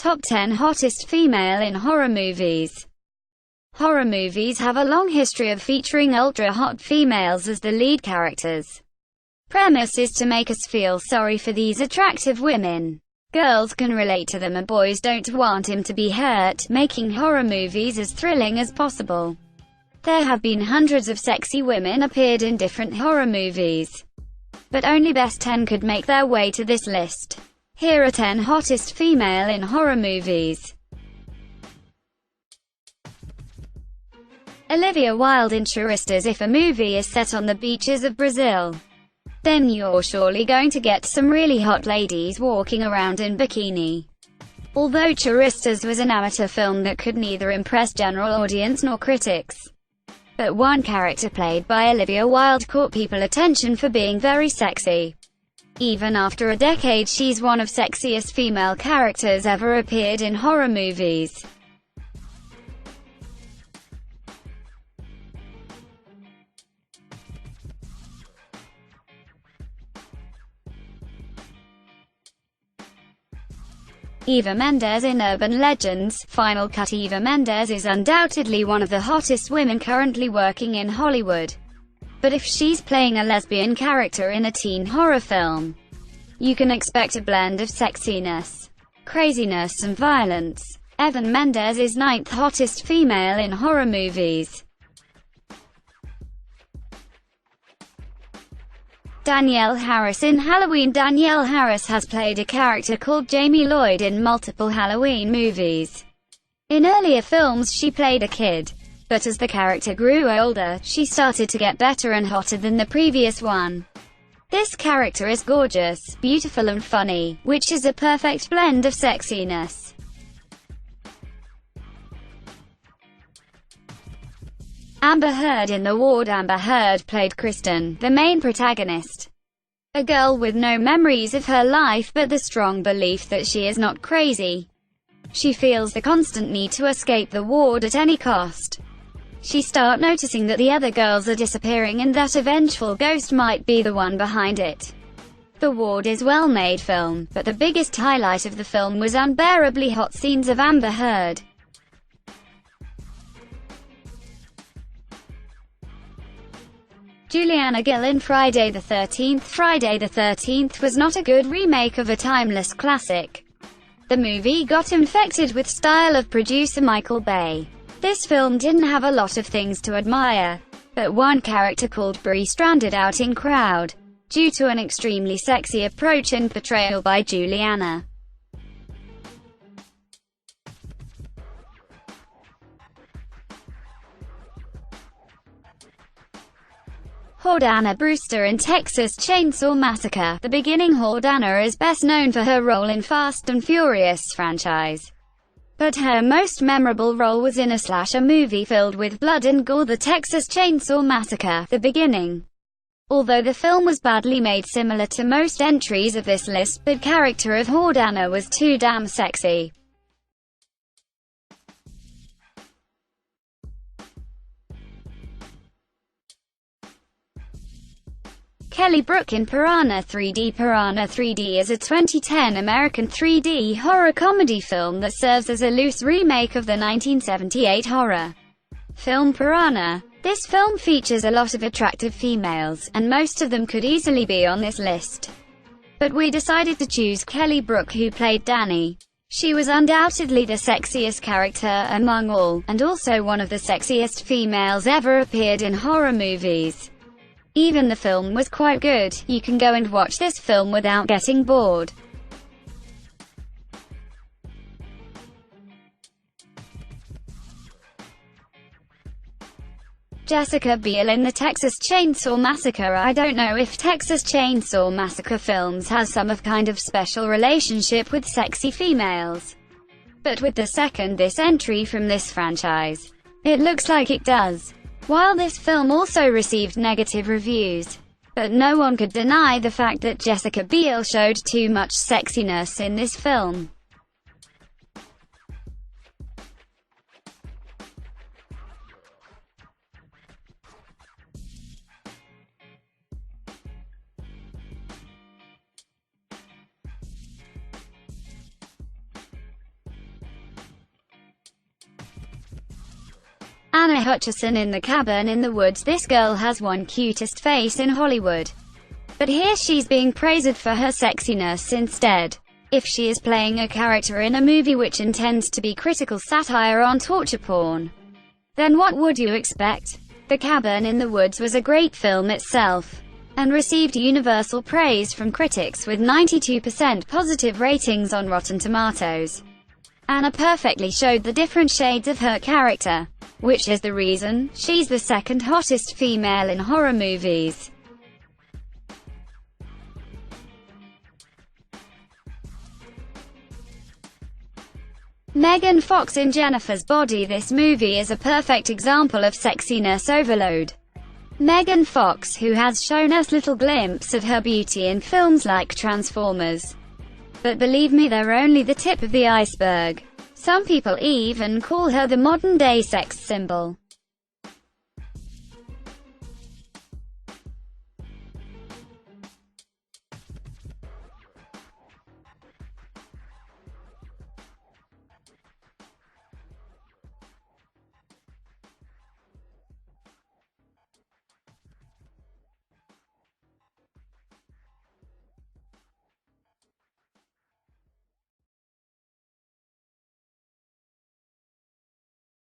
Top 10 Hottest Female in Horror Movies. Horror movies have a long history of featuring ultra-hot females as the lead characters. Premise is to make us feel sorry for these attractive women. Girls can relate to them and boys don't want him to be hurt, making horror movies as thrilling as possible. There have been hundreds of sexy women appeared in different horror movies, but only best 10 could make their way to this list. Here are 10 hottest female in horror movies. Olivia Wilde in Turistas. If a movie is set on the beaches of Brazil, then you're surely going to get some really hot ladies walking around in bikini. Although Turistas was an amateur film that could neither impress general audience nor critics, but one character played by Olivia Wilde caught people attention for being very sexy. Even after a decade, she's one of sexiest female characters ever appeared in horror movies. Eva Mendes in Urban Legends. Final cut. Eva Mendes is undoubtedly one of the hottest women currently working in Hollywood. But if she's playing a lesbian character in a teen horror film, you can expect a blend of sexiness, craziness and violence. Eva Mendes is 9th hottest female in horror movies. Danielle Harris in Halloween. Danielle Harris has played a character called Jamie Lloyd in multiple Halloween movies. In earlier films she played a kid, but as the character grew older, she started to get better and hotter than the previous one. This character is gorgeous, beautiful and funny, which is a perfect blend of sexiness. Amber Heard in The Ward. Amber Heard played Kristen, the main protagonist, a girl with no memories of her life but the strong belief that she is not crazy. She feels the constant need to escape the ward at any cost. She starts noticing that the other girls are disappearing and that a vengeful ghost might be the one behind it. The Ward is a well-made film, but the biggest highlight of the film was unbearably hot scenes of Amber Heard. Juliana Gill in Friday the 13th. Friday the 13th was not a good remake of a timeless classic. The movie got infected with style of producer Michael Bay. This film didn't have a lot of things to admire, but one character called Bree stood out in crowd, due to an extremely sexy approach and portrayal by Juliana. Donna Brewster in Texas Chainsaw Massacre. The beginning. Donna is best known for her role in Fast and Furious franchise, but her most memorable role was in a slasher movie filled with blood and gore, The Texas Chainsaw Massacre: The Beginning. Although the film was badly made, similar to most entries of this list, the character of Donna was too damn sexy. Kelly Brook in Piranha 3D. Piranha 3D is a 2010 American 3D horror comedy film that serves as a loose remake of the 1978 horror film Piranha. This film features a lot of attractive females, and most of them could easily be on this list. But we decided to choose Kelly Brook, who played Danny. She was undoubtedly the sexiest character among all, and also one of the sexiest females ever appeared in horror movies. Even the film was quite good. You can go and watch this film without getting bored. Jessica Biel in The Texas Chainsaw Massacre. I don't know if Texas Chainsaw Massacre films has some kind of special relationship with sexy females, but with this entry from this franchise, it looks like it does. While this film also received negative reviews, but no one could deny the fact that Jessica Biel showed too much sexiness in this film. Hutchison in The Cabin in the Woods. This girl has one cutest face in Hollywood. But here she's being praised for her sexiness instead. If she is playing a character in a movie which intends to be critical satire on torture porn, then what would you expect? The Cabin in the Woods was a great film itself, and received universal praise from critics with 92% positive ratings on Rotten Tomatoes. Anna perfectly showed the different shades of her character, which is the reason she's the second hottest female in horror movies. Megan Fox in Jennifer's Body. This movie is a perfect example of sexiness overload. Megan Fox, who has shown us little glimpse of her beauty in films like Transformers. But believe me, they're only the tip of the iceberg. Some people even call her the modern-day sex symbol.